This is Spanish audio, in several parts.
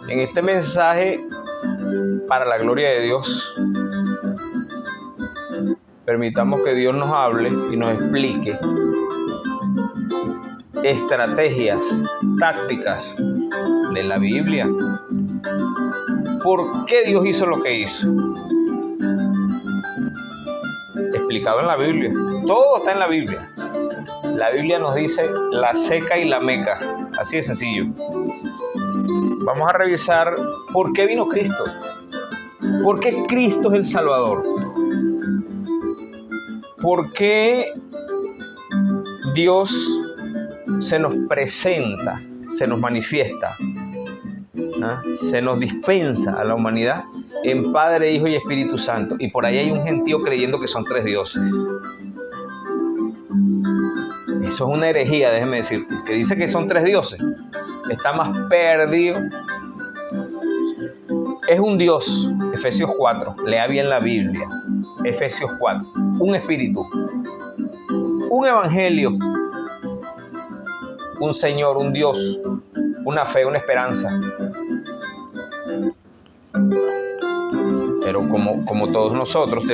En este mensaje, para la gloria de Dios, permitamos que Dios nos hable y nos explique estrategias, tácticas de la Biblia. ¿Por qué Dios hizo lo que hizo? Explicado en la Biblia. Todo está en la Biblia. La Biblia nos dice la seca y la meca. Así de sencillo. Vamos a revisar por qué vino Cristo. ¿Por qué Cristo es el Salvador? ¿Por qué Dios se nos presenta, se nos manifiesta, se nos dispensa a la humanidad en Padre, Hijo y Espíritu Santo? Y por ahí hay un gentío creyendo que son 3 dioses. Eso es una herejía, déjeme decir. El que dice que son 3 dioses está más perdido. Es un Dios, Efesios 4, lea bien la Biblia, Efesios 4, un espíritu, un evangelio, un Señor, un Dios, una fe, una esperanza. Pero como todos nosotros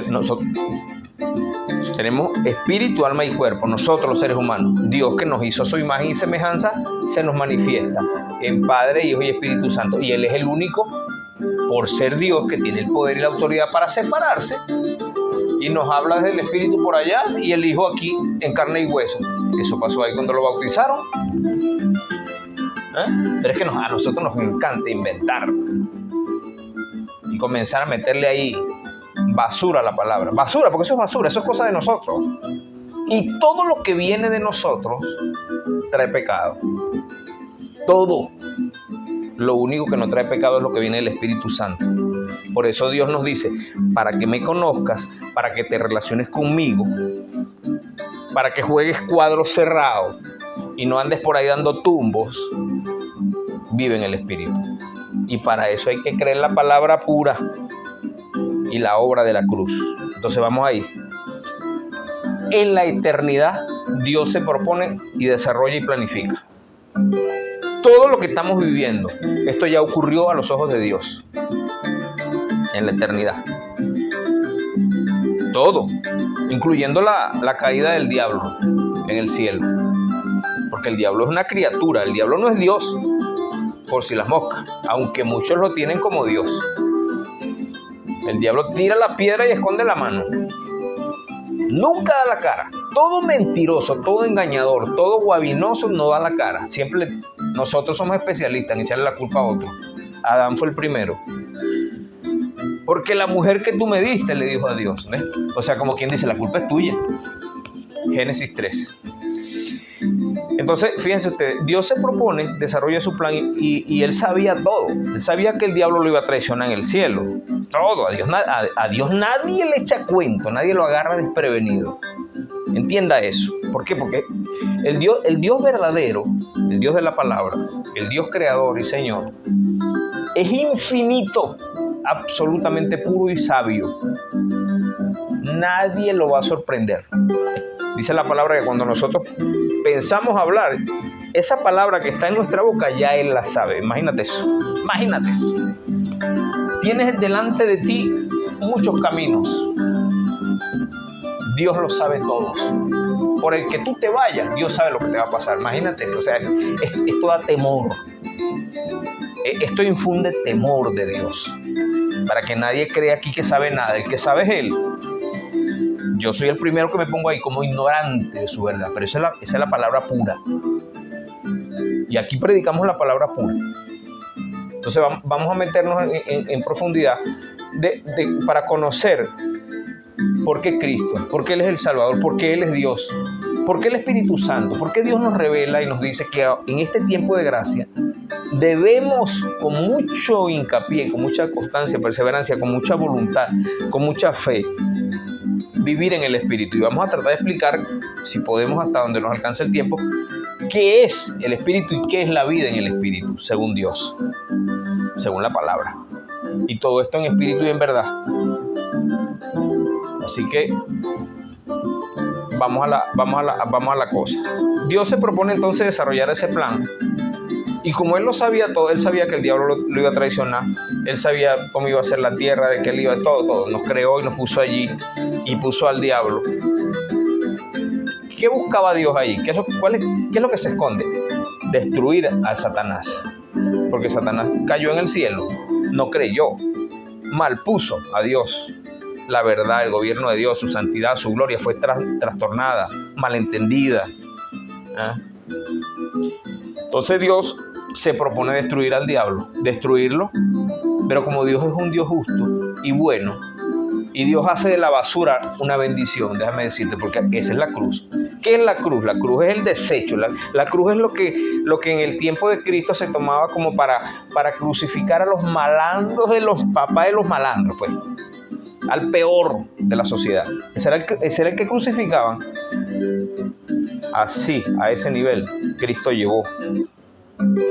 tenemos espíritu, alma y cuerpo, nosotros los seres humanos. Dios, que nos hizo a su imagen y semejanza, se nos manifiesta en Padre, Hijo y Espíritu Santo. Y Él es el único, por ser Dios, que tiene el poder y la autoridad para separarse. Y nos habla desde el Espíritu por allá y el Hijo aquí en carne y hueso. Eso pasó ahí cuando lo bautizaron. Pero es que a nosotros nos encanta inventar y comenzar a meterle ahí basura a la palabra. Basura, porque eso es basura, eso es cosa de nosotros. Y todo lo que viene de nosotros trae pecado. Todo. Lo único que no trae pecado es lo que viene del Espíritu Santo. Por eso Dios nos dice, para que me conozcas, para que te relaciones conmigo, para que juegues cuadros cerrados y no andes por ahí dando tumbos, vive en el Espíritu. Y para eso hay que creer la palabra pura y la obra de la cruz. Entonces vamos ahí. En la eternidad, Dios se propone y desarrolla y planifica. Todo lo que estamos viviendo, esto ya ocurrió a los ojos de Dios. En la eternidad. Todo, incluyendo la caída del diablo en el cielo. Porque el diablo es una criatura, el diablo no es Dios, por si las moscas, aunque muchos lo tienen como Dios. El diablo tira la piedra y esconde la mano. Nunca da la cara. Todo mentiroso, todo engañador, todo guabinoso no da la cara. Siempre nosotros somos especialistas en echarle la culpa a otro. Adán fue el primero. Porque la mujer que tú me diste, le dijo a Dios, ¿ves? O sea, como quien dice, la culpa es tuya. Génesis 3. Entonces, fíjense ustedes, Dios se propone, desarrolla su plan y Él sabía todo. Él sabía que el diablo lo iba a traicionar en el cielo. Todo. A Dios nadie le echa cuento, nadie lo agarra desprevenido. Entienda eso. ¿Por qué? Porque el Dios verdadero, el Dios de la palabra, el Dios creador y Señor, es infinito, absolutamente puro y sabio. Nadie lo va a sorprender. Dice la palabra que cuando nosotros pensamos hablar, esa palabra que está en nuestra boca ya Él la sabe. Imagínate eso. Imagínate eso. Tienes delante de ti muchos caminos. Dios lo sabe todos. Por el que tú te vayas, Dios sabe lo que te va a pasar. Imagínate eso. O sea, esto da temor. Esto infunde temor de Dios. Para que nadie crea aquí que sabe nada. El que sabe es Él. Yo soy el primero que me pongo ahí como ignorante de su verdad. Pero esa es la palabra pura. Y aquí predicamos la palabra pura. Entonces vamos a meternos en profundidad para conocer por qué Cristo, por qué Él es el Salvador, por qué Él es Dios, por qué el Espíritu Santo, por qué Dios nos revela y nos dice que en este tiempo de gracia debemos con mucho hincapié, con mucha constancia, perseverancia, con mucha voluntad, con mucha fe, vivir en el Espíritu. Y vamos a tratar de explicar, si podemos hasta donde nos alcance el tiempo, qué es el Espíritu y qué es la vida en el Espíritu, según Dios, según la palabra. Y todo esto en espíritu y en verdad. Así que vamos a la cosa. Dios se propone entonces desarrollar ese plan Y como él lo sabía todo, él sabía que el diablo lo iba a traicionar, él sabía cómo iba a ser la tierra, de que él iba, todo. Nos creó y nos puso allí y puso al diablo. ¿Qué buscaba Dios ahí? ¿Qué es lo que se esconde? Destruir a Satanás. Porque Satanás cayó en el cielo, no creyó, malpuso a Dios. La verdad, el gobierno de Dios, su santidad, su gloria fue trastornada, malentendida. Entonces Dios se propone destruir al diablo, destruirlo, pero como Dios es un Dios justo y bueno, y Dios hace de la basura una bendición, déjame decirte, porque esa es la cruz. ¿Qué es la cruz? La cruz es el desecho, la cruz es lo que en el tiempo de Cristo se tomaba como para crucificar a los malandros de los papás de los malandros, pues, al peor de la sociedad. Ese era el que crucificaban. Así, a ese nivel, Cristo llevó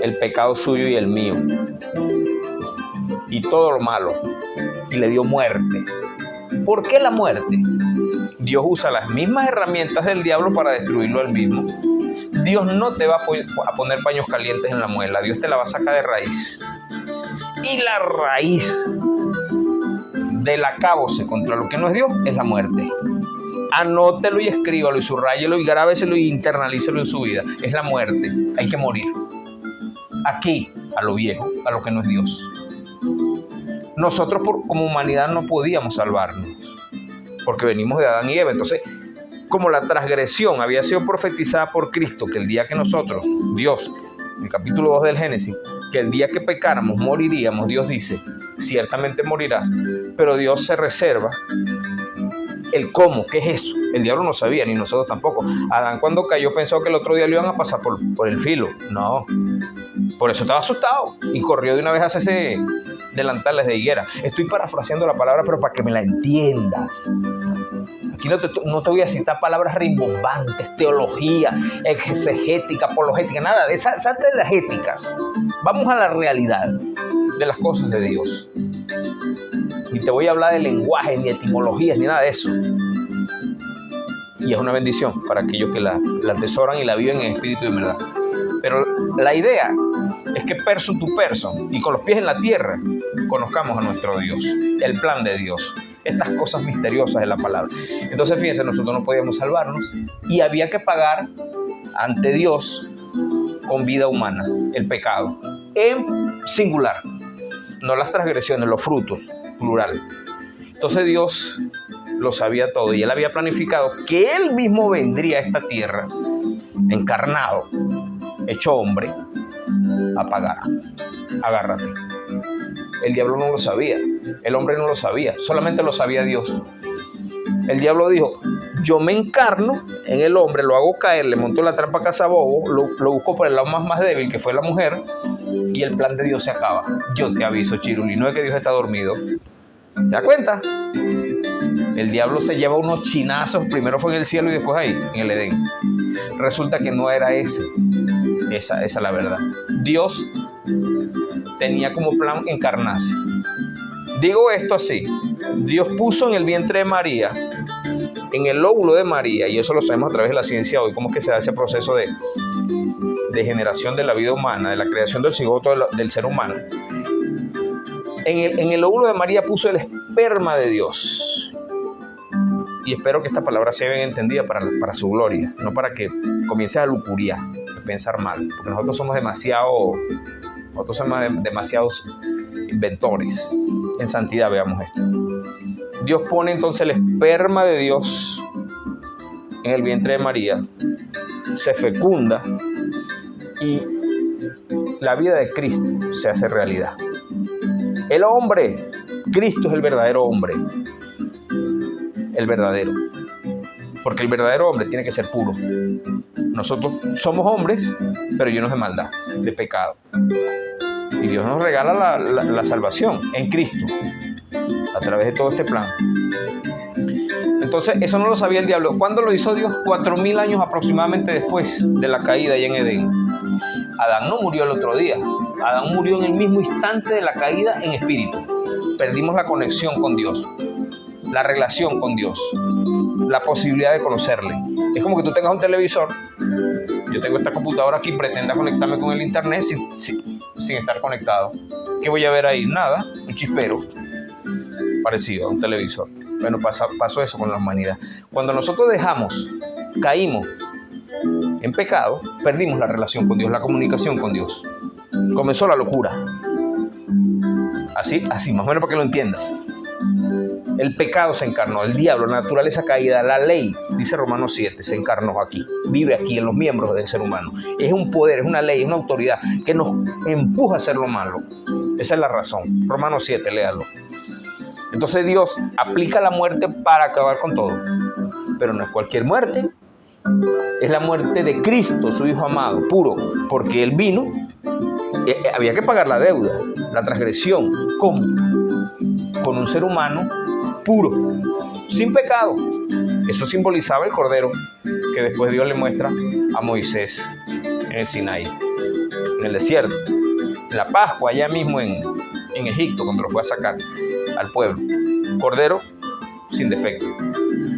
el pecado suyo y el mío, y todo lo malo, y le dio muerte. ¿Por qué la muerte? Dios usa las mismas herramientas del diablo para destruirlo él mismo. Dios no te va a poner paños calientes en la muela, Dios te la va a sacar de raíz. Y la raíz del acabose contra lo que no es Dios es la muerte. Anótelo y escríbalo y subrayelo y grábeselo y internalícelo en su vida. Es la muerte. Hay que morir. Aquí, a lo viejo, a lo que no es Dios. Nosotros como humanidad no podíamos salvarnos porque venimos de Adán y Eva. Entonces, como la transgresión había sido profetizada por Cristo, que el día que nosotros, Dios, en el capítulo 2 del Génesis, que el día que pecáramos moriríamos, Dios dice, ciertamente morirás, pero Dios se reserva el cómo, ¿qué es eso? El diablo no sabía, ni nosotros tampoco. Adán cuando cayó pensó que el otro día le iban a pasar por el filo. No, por eso estaba asustado y corrió de una vez a hacerse delantales de higuera. Estoy parafraseando la palabra, pero para que me la entiendas. Aquí no te voy a citar palabras rimbombantes, teología, exegética, apologética, nada de esas, salte de las éticas. Vamos a la realidad de las cosas de Dios. Ni te voy a hablar de lenguaje, ni etimologías, ni nada de eso. Y es una bendición para aquellos que la atesoran y la viven en espíritu y en verdad. Pero la idea es que person to person y con los pies en la tierra conozcamos a nuestro Dios, el plan de Dios, estas cosas misteriosas de la palabra. Entonces fíjense, nosotros no podíamos salvarnos y había que pagar ante Dios con vida humana el pecado, en singular, no las transgresiones, los frutos, plural. Entonces Dios lo sabía todo y Él había planificado que Él mismo vendría a esta tierra encarnado, hecho hombre, a pagar. Agárrate. El diablo no lo sabía, el hombre no lo sabía, solamente lo sabía Dios. El diablo dijo, yo me encarno en el hombre, lo hago caer, le monto la trampa a cazabobo, lo busco por el lado más débil, que fue la mujer, y el plan de Dios se acaba. Yo te aviso, Chiruli, no es que Dios está dormido. ¿Te das cuenta? El diablo se lleva unos chinazos, primero fue en el cielo y después ahí, en el Edén. Resulta que no era esa es la verdad. Dios tenía como plan encarnarse. Digo esto así, Dios puso en el vientre de María, en el óvulo de María, y eso lo sabemos a través de la ciencia hoy, cómo es que se da ese proceso de generación de la vida humana, de la creación del cigoto del ser humano. En el óvulo de María puso el esperma de Dios. Y espero que esta palabra sea bien entendida para su gloria, no para que comiences a lujuriar, a pensar mal, porque nosotros somos demasiados inventores. En santidad veamos esto. Dios pone entonces el esperma de Dios en el vientre de María, se fecunda y la vida de Cristo se hace realidad. El hombre, Cristo es el verdadero hombre, el verdadero, porque el verdadero hombre tiene que ser puro. Nosotros somos hombres, pero llenos de maldad, de pecado. Y Dios nos regala la salvación en Cristo, a través de todo este plan. Entonces, eso no lo sabía el diablo. ¿Cuándo lo hizo Dios? 4,000 años aproximadamente después de la caída allá en Edén. Adán no murió el otro día. Adán murió en el mismo instante de la caída en espíritu. Perdimos la conexión con Dios, la relación con Dios, la posibilidad de conocerle. Es como que tú tengas un televisor. yo tengo esta computadora aquí, pretenda conectarme con el internet sin estar conectado. ¿Qué voy a ver ahí? Nada, un chispero parecido a un televisor. Bueno, pasó eso con la humanidad. Cuando nosotros caímos en pecado, perdimos la relación con Dios, la comunicación con Dios. Comenzó la locura. Así, más o menos para que lo entiendas. El pecado se encarnó, el diablo, la naturaleza caída, la ley, dice Romanos 7, se encarnó aquí, vive aquí en los miembros del ser humano. Es un poder, es una ley, es una autoridad que nos empuja a hacer lo malo. Esa es la razón. Romanos 7, léalo. Entonces Dios aplica la muerte para acabar con todo. Pero no es cualquier muerte. Es la muerte de Cristo, su Hijo amado, puro. Porque Él vino, había que pagar la deuda, la transgresión. ¿Cómo? Con un ser humano puro, sin pecado. Eso simbolizaba el Cordero que después Dios le muestra a Moisés en el Sinaí, en el desierto, en la Pascua, allá mismo en Egipto, cuando lo fue a sacar al pueblo. Cordero sin defecto.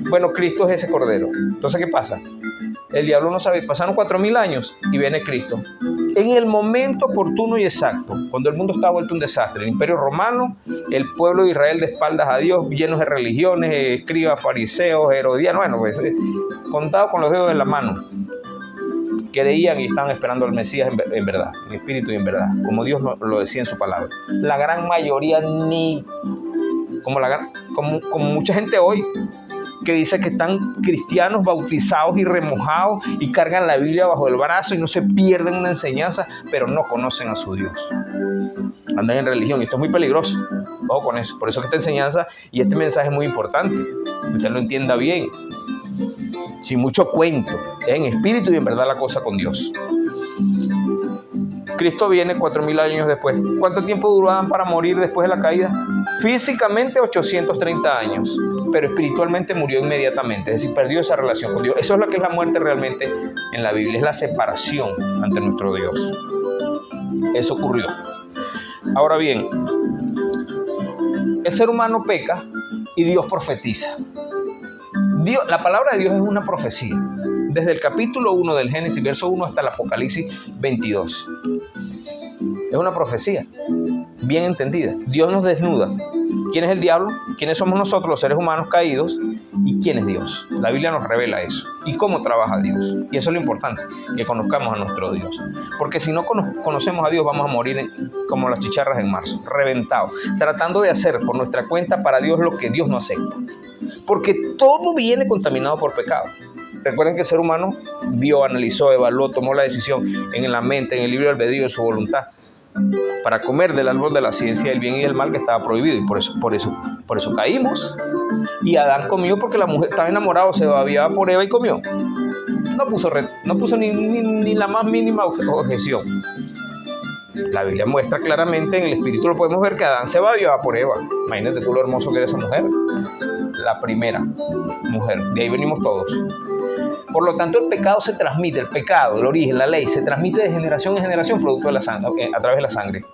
Bueno, Cristo es ese Cordero. Entonces, ¿qué pasa? El diablo no sabe, pasaron 4.000 años y viene Cristo. En el momento oportuno y exacto, cuando el mundo estaba vuelto un desastre, el Imperio Romano, el pueblo de Israel de espaldas a Dios, llenos de religiones, escribas, fariseos, herodianos, bueno, pues contados con los dedos de la mano, creían y estaban esperando al Mesías en verdad, en espíritu y en verdad, como Dios lo decía en su palabra. La gran mayoría ni, como mucha gente hoy, que dice que están cristianos bautizados y remojados y cargan la Biblia bajo el brazo y no se pierden una enseñanza, pero no conocen a su Dios. Andan en religión y esto es muy peligroso. Ojo con eso. Por eso que esta enseñanza y este mensaje es muy importante. Que usted lo entienda bien. Sin mucho cuento. En espíritu y en verdad la cosa con Dios. Cristo viene 4.000 años después. ¿Cuánto tiempo duraban para morir después de la caída? Físicamente 830 años, pero espiritualmente murió inmediatamente, es decir, perdió esa relación con Dios. Eso es lo que es la muerte realmente en la Biblia, es la separación ante nuestro Dios. Eso ocurrió. Ahora bien, el ser humano peca y Dios profetiza. La palabra de Dios es una profecía. Desde el capítulo 1 del Génesis, verso 1, hasta el Apocalipsis 22. Es una profecía bien entendida. Dios nos desnuda. ¿Quién es el diablo? ¿Quiénes somos nosotros, los seres humanos caídos? ¿Y quién es Dios? La Biblia nos revela eso. ¿Y cómo trabaja Dios? Y eso es lo importante, que conozcamos a nuestro Dios. Porque si no conocemos a Dios, vamos a morir como las chicharras en marzo, reventados, tratando de hacer por nuestra cuenta para Dios lo que Dios no acepta. Porque todo viene contaminado por pecado. Recuerden que el ser humano vio, analizó, evaluó, tomó la decisión en la mente, en el libre albedrío, en su voluntad, para comer del árbol de la ciencia del bien y del mal que estaba prohibido. Y por eso caímos. Y Adán comió porque la mujer estaba enamorada, se babiaba por Eva y comió. No puso ni la más mínima objeción. La Biblia muestra claramente, en el espíritu lo podemos ver, que Adán se babiaba por Eva. Imagínate tú lo hermoso que era esa mujer. La primera mujer. De ahí venimos todos. Por lo tanto, el pecado se transmite, el origen, la ley, se transmite de generación en generación producto de la sangre, a través de la sangre.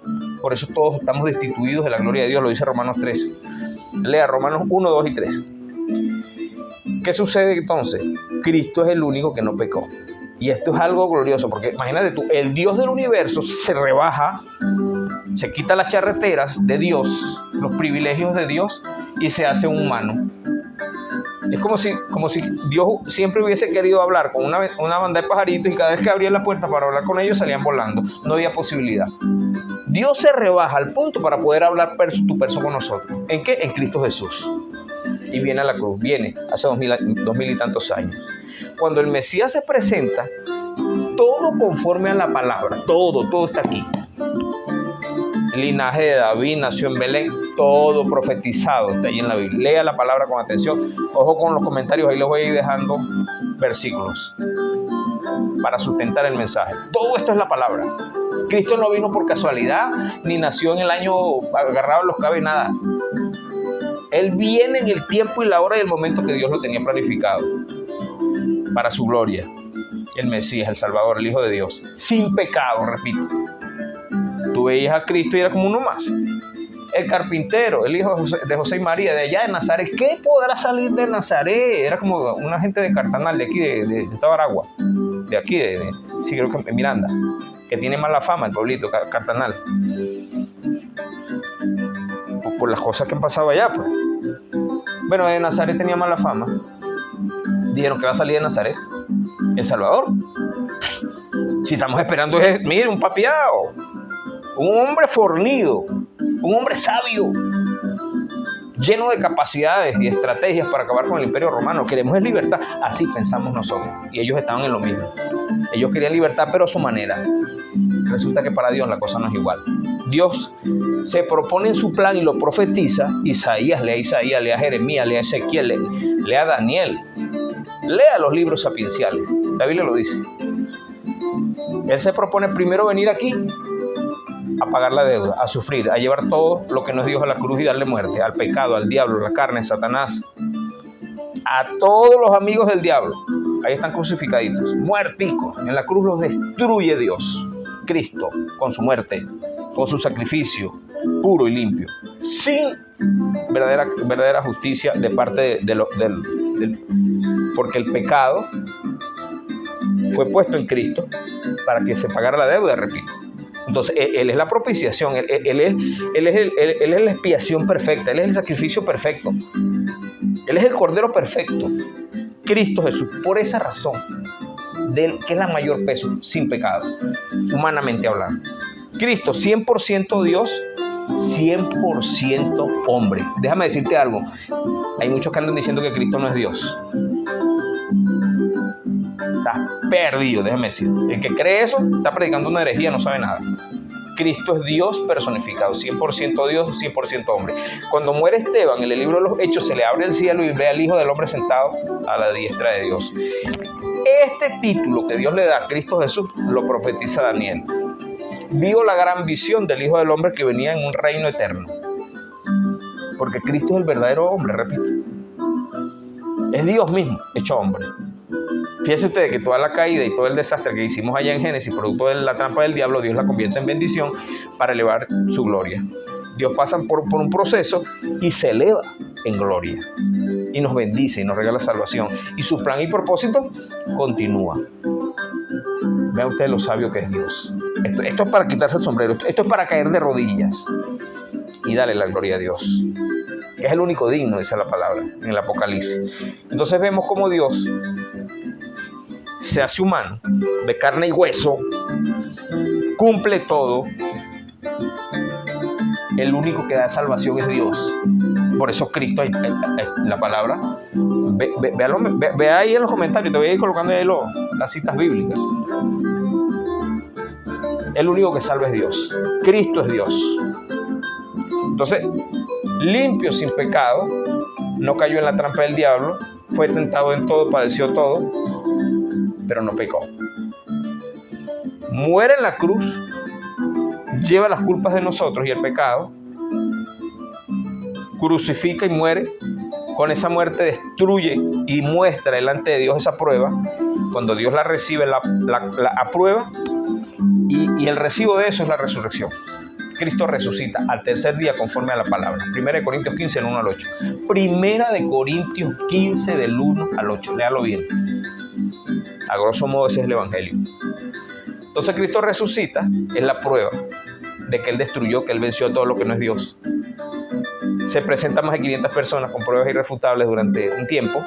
Por eso todos estamos destituidos de la gloria de Dios, lo dice Romanos 3. Lea Romanos 1, 2 y 3. ¿Qué sucede entonces? Cristo es el único que no pecó. Y esto es algo glorioso, porque imagínate tú, el Dios del universo se rebaja, se quita las charreteras de Dios, los privilegios de Dios, y se hace un humano. Es como si Dios siempre hubiese querido hablar con una banda de pajaritos y cada vez que abría la puerta para hablar con ellos salían volando. No había posibilidad. Dios se rebaja al punto para poder hablar tu persona con nosotros. ¿En qué? En Cristo Jesús. Y viene a la cruz, viene hace 2000 y tantos años. Cuando el Mesías se presenta, todo conforme a la palabra, todo está aquí. El linaje de David nació en Belén, todo profetizado está ahí en la Biblia. Lea la palabra con atención. Ojo con los comentarios, ahí les voy a ir dejando versículos para sustentar el mensaje. Todo esto es la palabra. Cristo no vino por casualidad, ni nació en el año agarrado en los cabellos, nada. Él viene en el tiempo y la hora y el momento que Dios lo tenía planificado para su gloria. El Mesías, el Salvador, el Hijo de Dios, sin pecado, repito. Tú veías a Cristo y era como uno más. El carpintero, el hijo de José y María, de allá de Nazaret. ¿Qué podrá salir de Nazaret? Era como una gente de Cartanal, de aquí, de esta Aragua. de aquí, sí, creo que Miranda, que tiene mala fama el pueblito, Cartanal. Por las cosas que han pasado allá, pues. Bueno, de Nazaret tenía mala fama. Dijeron que va a salir de Nazaret, El Salvador. Si estamos esperando es, mire, un papiado, un hombre fornido, un hombre sabio, lleno de capacidades y estrategias para acabar con el Imperio Romano. Queremos es libertad. Así pensamos nosotros. Y ellos estaban en lo mismo. Ellos querían libertad, pero a su manera. Resulta que para Dios la cosa no es igual. Dios se propone en su plan y lo profetiza. Isaías, lea Jeremías, lea Ezequiel, lea Daniel. Lea los libros sapienciales. La Biblia lo dice. Él se propone primero venir aquí a pagar la deuda, a sufrir, a llevar todo lo que no es Dios a la cruz y darle muerte al pecado, al diablo, a la carne, a Satanás, a todos los amigos del diablo. Ahí están crucificaditos, muerticos. En la cruz los destruye Dios, Cristo, con su muerte, con su sacrificio puro y limpio, sin verdadera justicia de parte porque el pecado fue puesto en Cristo para que se pagara la deuda, repito. Entonces, Él es la propiciación, Él es la expiación perfecta, Él es el sacrificio perfecto, Él es el Cordero perfecto, Cristo Jesús. Por esa razón, que es la mayor peso, sin pecado, humanamente hablando. Cristo, 100% Dios, 100% hombre. Déjame decirte algo, hay muchos que andan diciendo que Cristo no es Dios. Está perdido, déjame decir. El que cree eso está predicando una herejía, no sabe nada. Cristo es Dios personificado, 100% Dios, 100% hombre. Cuando muere Esteban, en el libro de los Hechos, se le abre el cielo y ve al Hijo del Hombre sentado a la diestra de Dios. Este título que Dios le da a Cristo Jesús lo profetiza Daniel. Vio la gran visión del Hijo del Hombre que venía en un reino eterno. Porque Cristo es el verdadero hombre, repito. Es Dios mismo, hecho hombre. Fíjense ustedes que toda la caída y todo el desastre que hicimos allá en Génesis, producto de la trampa del diablo, Dios la convierte en bendición para elevar su gloria. Dios pasa por un proceso y se eleva en gloria. Y nos bendice y nos regala salvación. Y su plan y propósito continúa. Vean ustedes lo sabio que es Dios. Esto es para quitarse el sombrero. Esto es para caer de rodillas y darle la gloria a Dios, que es el único digno, dice la palabra en el Apocalipsis. Entonces vemos cómo Dios se hace humano, de carne y hueso, cumple todo. El único que da salvación es Dios. Por eso Cristo, la palabra, ve ahí en los comentarios, te voy a ir colocando ahí las citas bíblicas. El único que salva es Dios. Cristo es Dios. Entonces, limpio, sin pecado, no cayó en la trampa del diablo, fue tentado en todo, padeció todo, pero no pecó. Muere en la cruz, lleva las culpas de nosotros y el pecado, crucifica y muere. Con esa muerte destruye y muestra delante de Dios esa prueba. Cuando Dios la recibe, la aprueba, y el recibo de eso es la resurrección. Cristo resucita al tercer día conforme a la palabra. 1 Corintios 15, del 1 al 8. 1 Corintios 15, del 1 al 8. Léalo bien. A grosso modo ese es el Evangelio. Entonces Cristo resucita, es la prueba de que Él destruyó, que Él venció a todo lo que no es Dios. Se presenta a más de 500 personas con pruebas irrefutables durante un tiempo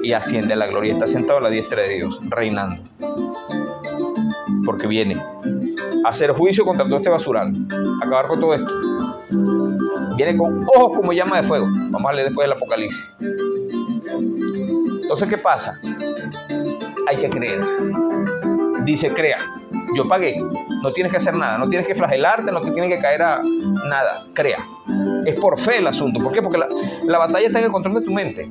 y asciende a la gloria. Está sentado a la diestra de Dios, reinando. Porque viene a hacer juicio contra todo este basural, a acabar con todo esto. Viene con ojos como llama de fuego. Vamos a leer después del Apocalipsis. Entonces, ¿qué pasa? Hay que creer. Dice, crea. Yo pagué. No tienes que hacer nada. No tienes que flagelarte. No te tienes que caer a nada. Crea. Es por fe el asunto. ¿Por qué? Porque la batalla está en el control de tu mente.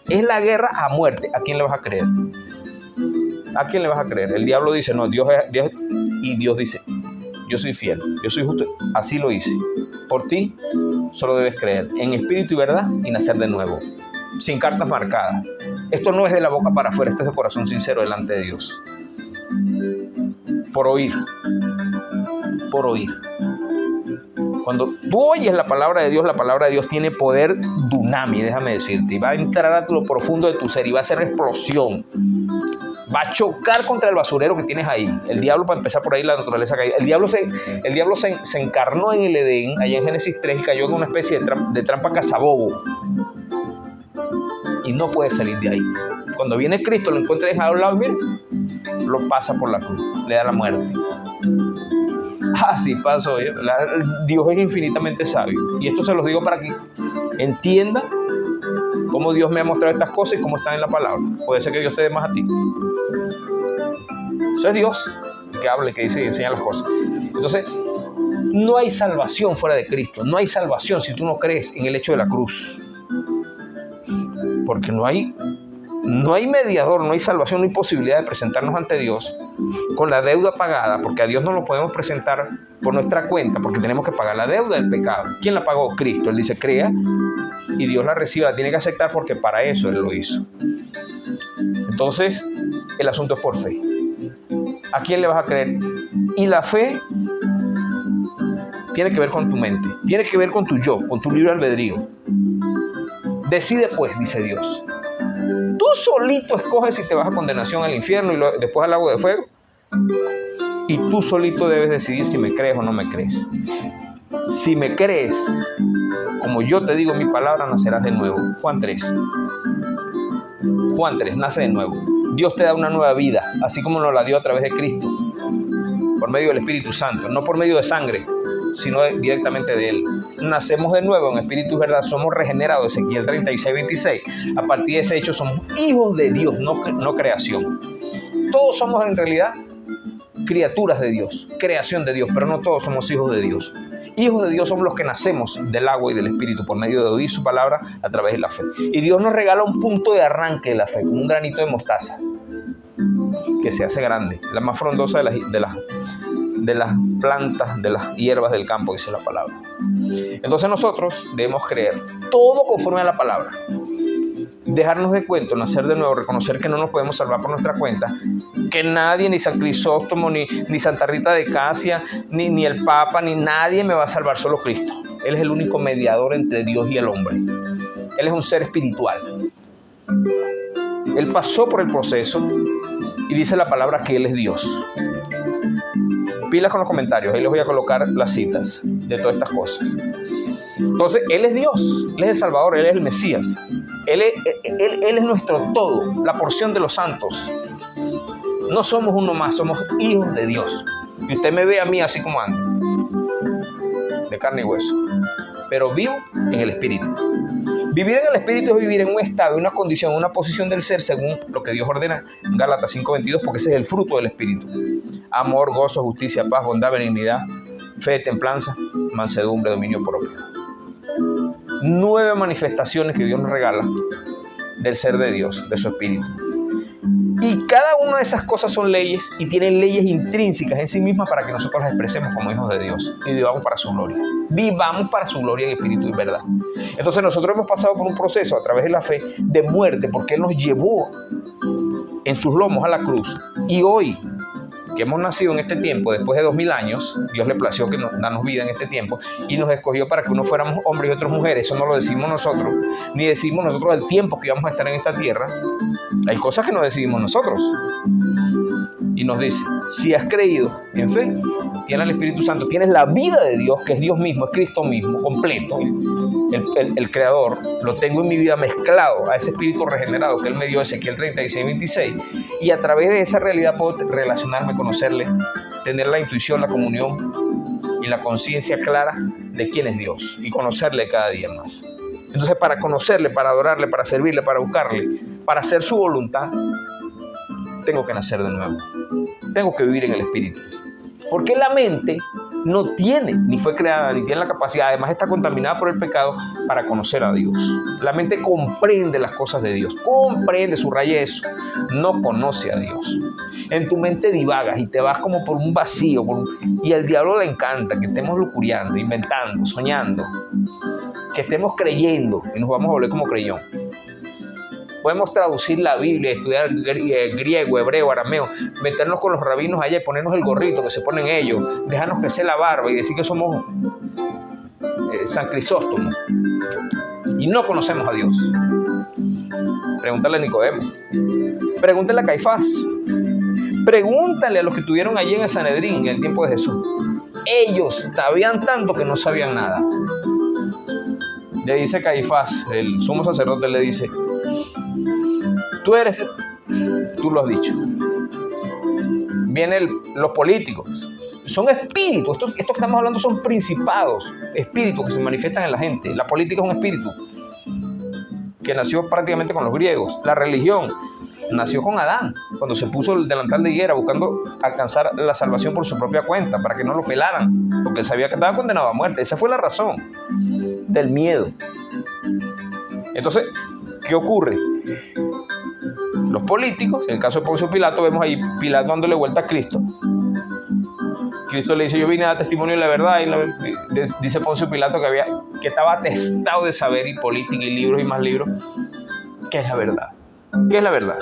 Es la guerra a muerte. ¿A quién le vas a creer? ¿A quién le vas a creer? El diablo dice, no, Dios. Y Dios dice, yo soy fiel, yo soy justo, así lo hice. Por ti solo debes creer en espíritu y verdad y nacer de nuevo, sin cartas marcadas. Esto no es de la boca para afuera, esto es de corazón sincero delante de Dios. Por oír. Cuando tú oyes la palabra de Dios tiene poder dunami, déjame decirte, y va a entrar a lo profundo de tu ser y va a hacer explosión. Va a chocar contra el basurero que tienes ahí. El diablo, para empezar por ahí, la naturaleza caída. El diablo se encarnó en el Edén, allá en Génesis 3, y cayó en una especie de trampa cazabobo. Y no puede salir de ahí. Cuando viene Cristo, lo encuentra dejado a un lado, mira, lo pasa por la cruz, le da la muerte. Así pasó. Dios es infinitamente sabio. Y esto se los digo para que entienda cómo Dios me ha mostrado estas cosas y cómo están en la palabra. Puede ser que Dios te dé más a ti. Eso es Dios que habla, que dice y enseña las cosas. Entonces, no hay salvación fuera de Cristo. No hay salvación si tú no crees en el hecho de la cruz. Porque no hay mediador, no hay salvación, no hay posibilidad de presentarnos ante Dios con la deuda pagada, porque a Dios no lo podemos presentar por nuestra cuenta, porque tenemos que pagar la deuda del pecado. ¿Quién la pagó? Cristo. Él dice, crea, y Dios la recibe, la tiene que aceptar porque para eso Él lo hizo. Entonces, el asunto es por fe. ¿A quién le vas a creer? Y la fe tiene que ver con tu mente, tiene que ver con tu yo, con tu libre albedrío. Decide pues, dice Dios. Tú solito escoges si te vas a condenación al infierno y después al lago de fuego. Y tú solito debes decidir si me crees o no me crees. Si me crees, como yo te digo mi palabra, nacerás de nuevo. Juan 3, nace de nuevo. Dios te da una nueva vida, así como nos la dio a través de Cristo, por medio del Espíritu Santo, no por medio de sangre, sino directamente de Él. Nacemos de nuevo en espíritu y verdad, somos regenerados, Ezequiel 36:26. A partir de ese hecho somos hijos de Dios, no creación. Todos somos en realidad criaturas de Dios, creación de Dios, pero no todos somos hijos de Dios. Hijos de Dios somos los que nacemos del agua y del Espíritu por medio de oír su palabra a través de la fe. Y Dios nos regala un punto de arranque de la fe, como un granito de mostaza, que se hace grande, la más frondosa de las plantas, de las hierbas del campo, dice la palabra. Entonces nosotros debemos creer todo conforme a la palabra. Dejarnos de cuento, nacer de nuevo, reconocer que no nos podemos salvar por nuestra cuenta, que nadie, ni San Crisóstomo, ni Santa Rita de Casia, ni el Papa, ni nadie me va a salvar, solo Cristo. Él es el único mediador entre Dios y el hombre. Él es un ser espiritual. Él pasó por el proceso y dice la palabra que Él es Dios. Pilas con los comentarios, ahí les voy a colocar las citas de todas estas cosas. Entonces, Él es Dios, Él es el Salvador, Él es el Mesías. Él es nuestro todo, la porción de los santos. No somos uno más, somos hijos de Dios. Y usted me ve a mí así como ando, de carne y hueso, pero vivo en el Espíritu. Vivir en el Espíritu es vivir en un estado, en una condición, en una posición del ser según lo que Dios ordena en Gálatas 5:22, porque ese es el fruto del Espíritu. Amor, gozo, justicia, paz, bondad, benignidad, fe, templanza, mansedumbre, dominio propio. 9 manifestaciones que Dios nos regala del ser de Dios, de su Espíritu. Y cada una de esas cosas son leyes y tienen leyes intrínsecas en sí mismas para que nosotros las expresemos como hijos de Dios y vivamos para su gloria. Vivamos para su gloria en espíritu y verdad. Entonces nosotros hemos pasado por un proceso a través de la fe de muerte porque Él nos llevó en sus lomos a la cruz. Y hoy, que hemos nacido en este tiempo, después de 2000 años, Dios le plació que nos darnos vida en este tiempo y nos escogió para que unos fuéramos hombres y otros mujeres. Eso no lo decimos nosotros, ni decimos nosotros el tiempo que íbamos a estar en esta tierra. Hay cosas que no decidimos nosotros. Y nos dice, si has creído en fe, tienes el Espíritu Santo, tienes la vida de Dios, que es Dios mismo, es Cristo mismo, completo, el Creador, lo tengo en mi vida mezclado a ese Espíritu regenerado que Él me dio, Ezequiel 36:26, y a través de esa realidad puedo relacionarme, conocerle, tener la intuición, la comunión y la conciencia clara de quién es Dios y conocerle cada día más. Entonces, para conocerle, para adorarle, para servirle, para buscarle, para hacer su voluntad, tengo que nacer de nuevo. Tengo que vivir en el Espíritu. Porque la mente no tiene, ni fue creada, ni tiene la capacidad, además está contaminada por el pecado para conocer a Dios. La mente comprende las cosas de Dios, comprende, subraya eso, no conoce a Dios. En tu mente divagas y te vas como por un vacío, y al diablo le encanta que estemos lujuriando, inventando, soñando, que estemos creyendo y nos vamos a volver como creyón. Podemos traducir la Biblia, estudiar griego, hebreo, arameo, meternos con los rabinos allá y ponernos el gorrito que se ponen ellos, dejarnos crecer la barba y decir que somos San Crisóstomo. Y no conocemos a Dios. Pregúntale a Nicodemo. Pregúntale a Caifás. Pregúntale a los que estuvieron allí en el Sanedrín en el tiempo de Jesús. Ellos sabían tanto que no sabían nada. Le dice Caifás, el sumo sacerdote, le dice: tú lo has dicho. Vienen los políticos. Son espíritus. Estos que estamos hablando son principados, espíritus que se manifiestan en la gente. La política es un espíritu que nació prácticamente con los griegos. La religión nació con Adán, cuando se puso el delantal de higuera buscando alcanzar la salvación por su propia cuenta, para que no lo pelaran, porque él sabía que estaba condenado a muerte. Esa fue la razón del miedo. Entonces, ¿qué ocurre? Los políticos, en el caso de Poncio Pilato, vemos ahí Pilato dándole vuelta a Cristo. Cristo le dice: yo vine a dar testimonio de la verdad, y dice Poncio Pilato que estaba atestado de saber y política y libros y más libros. ¿Qué es la verdad? ¿Qué es la verdad?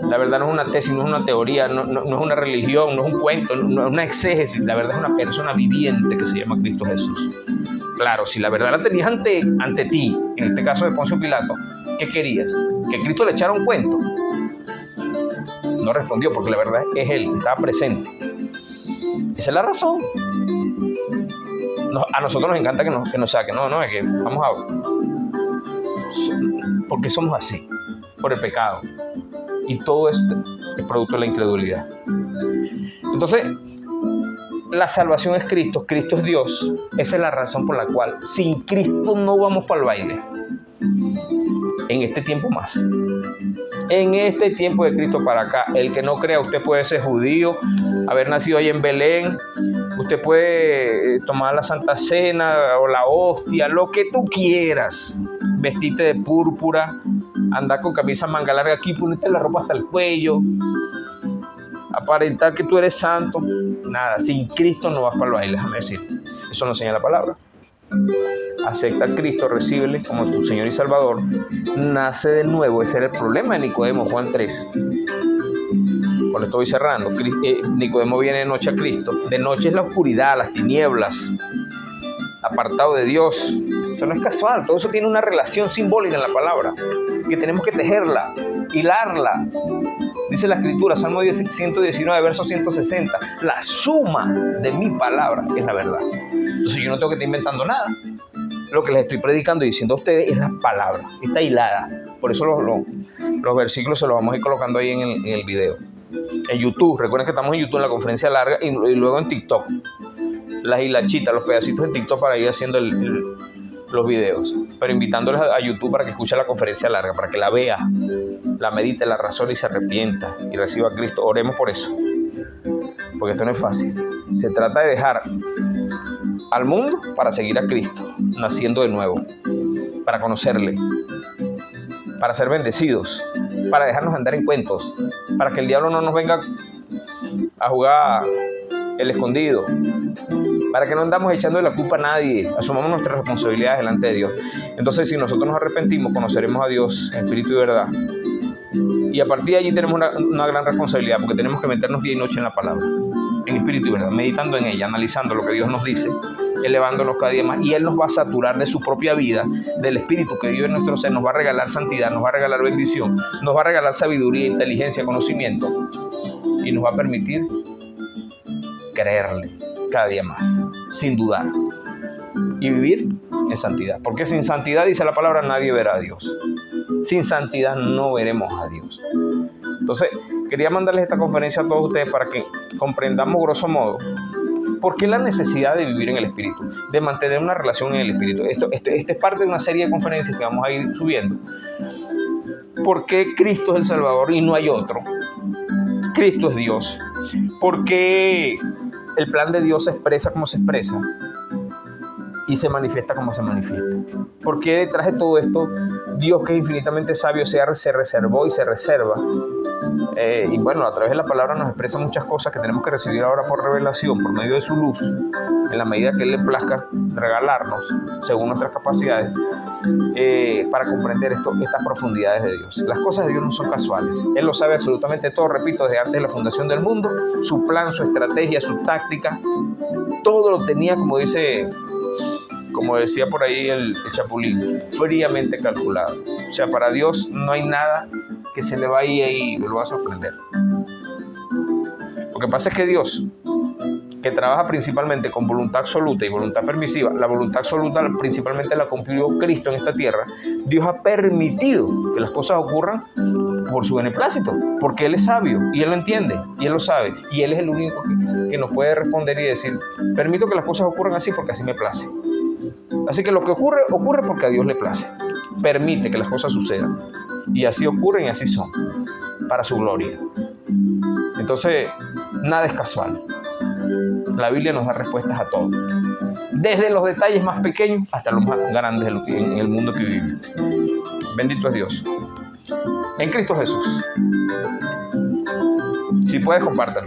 La verdad no es una tesis, no es una teoría, no es una religión, no es un cuento, no es una exégesis. La verdad es una persona viviente que se llama Cristo Jesús. Claro, si la verdad la tenías ante ti, en este caso de Poncio Pilato, ¿qué querías? ¿Que Cristo le echara un cuento? No respondió, porque la verdad es él, estaba presente. Esa es la razón. A nosotros nos encanta que nos saquen. No, es que vamos a... Porque somos así, por el pecado. Y todo esto es producto de la incredulidad. Entonces, la salvación es Cristo, Cristo es Dios. Esa es la razón por la cual sin Cristo no vamos para el baile. En este tiempo más. En este tiempo de Cristo para acá, el que no crea, usted puede ser judío, haber nacido ahí en Belén, usted puede tomar la Santa Cena o la hostia, lo que tú quieras, vestirte de púrpura, andar con camisa manga larga aquí, ponerte la ropa hasta el cuello, aparentar que tú eres santo. Nada, sin Cristo no vas para el baile, déjame decir. Eso no enseña la palabra. Acepta a Cristo, recíbele como tu Señor y Salvador, nace de nuevo. Ese era el problema de Nicodemo, Juan 3. Con esto voy cerrando. Nicodemo viene de noche a Cristo. De noche es la oscuridad, las tinieblas, apartado de Dios. Eso no es casual, todo eso tiene una relación simbólica en la palabra, que tenemos que tejerla, hilarla. Dice la Escritura, Salmo 119, verso 160, la suma de mi palabra es la verdad. Entonces yo no tengo que estar inventando nada. Lo que les estoy predicando y diciendo a ustedes es la palabra, está hilada. Por eso los versículos se los vamos a ir colocando ahí en el video. En YouTube, recuerden que estamos en YouTube en la conferencia larga y luego en TikTok. Las hilachitas, los pedacitos en TikTok para ir haciendo los videos. Pero invitándoles a YouTube para que escuche la conferencia larga, para que la vea, la medite, la razone y se arrepienta y reciba a Cristo. Oremos por eso. Porque esto no es fácil. Se trata de dejar al mundo para seguir a Cristo, naciendo de nuevo, para conocerle, para ser bendecidos, para dejarnos andar en cuentos, para que el diablo no nos venga a jugar el escondido, para que no andamos echando la culpa a nadie, asumamos nuestras responsabilidades delante de Dios. Entonces, si nosotros nos arrepentimos, conoceremos a Dios en espíritu y verdad. Y a partir de allí tenemos una gran responsabilidad, porque tenemos que meternos día y noche en la palabra, en espíritu y verdad, meditando en ella, analizando lo que Dios nos dice, elevándonos cada día más. Y Él nos va a saturar de su propia vida, del espíritu que vive en nuestro ser. Nos va a regalar santidad, nos va a regalar bendición, nos va a regalar sabiduría, inteligencia, conocimiento, y nos va a permitir creerle cada día más, sin dudar, y vivir en santidad. Porque sin santidad, dice la palabra, nadie verá a Dios. Sin santidad no veremos a Dios. Entonces, quería mandarles esta conferencia a todos ustedes para que comprendamos grosso modo por qué la necesidad de vivir en el Espíritu, de mantener una relación en el Espíritu. Este es parte de una serie de conferencias que vamos a ir subiendo. ¿Por qué Cristo es el Salvador y no hay otro? Cristo es Dios. ¿Por qué el plan de Dios se expresa como se expresa y se manifiesta como se manifiesta? ¿Por qué detrás de todo esto Dios, que es infinitamente sabio, se reservó y se reserva? Y bueno, a través de la palabra nos expresa muchas cosas que tenemos que recibir ahora por revelación, por medio de su luz, en la medida que Él le plazca regalarnos según nuestras capacidades, para comprender estas profundidades de Dios. Las cosas de Dios no son casuales. Él lo sabe absolutamente todo, repito, desde antes de la fundación del mundo. Su plan, su estrategia, su táctica, todo lo tenía, como dice como decía por ahí el Chapulín, fríamente calculado. O sea, para Dios no hay nada que se le vaya y lo va a sorprender. Lo que pasa es que Dios, que trabaja principalmente con voluntad absoluta y voluntad permisiva, la voluntad absoluta principalmente la cumplió Cristo en esta tierra. Dios ha permitido que las cosas ocurran por su beneplácito, porque Él es sabio y Él lo entiende y Él lo sabe, y Él es el único que nos puede responder y decir: permito que las cosas ocurran así porque así me place. Así que lo que ocurre, ocurre porque a Dios le place. Permite que las cosas sucedan, y así ocurren y así son, para su gloria. Entonces, nada es casual. La Biblia nos da respuestas a todo, desde los detalles más pequeños hasta los más grandes en el mundo que vivimos. Bendito es Dios. En Cristo Jesús. Si puedes, compártelo.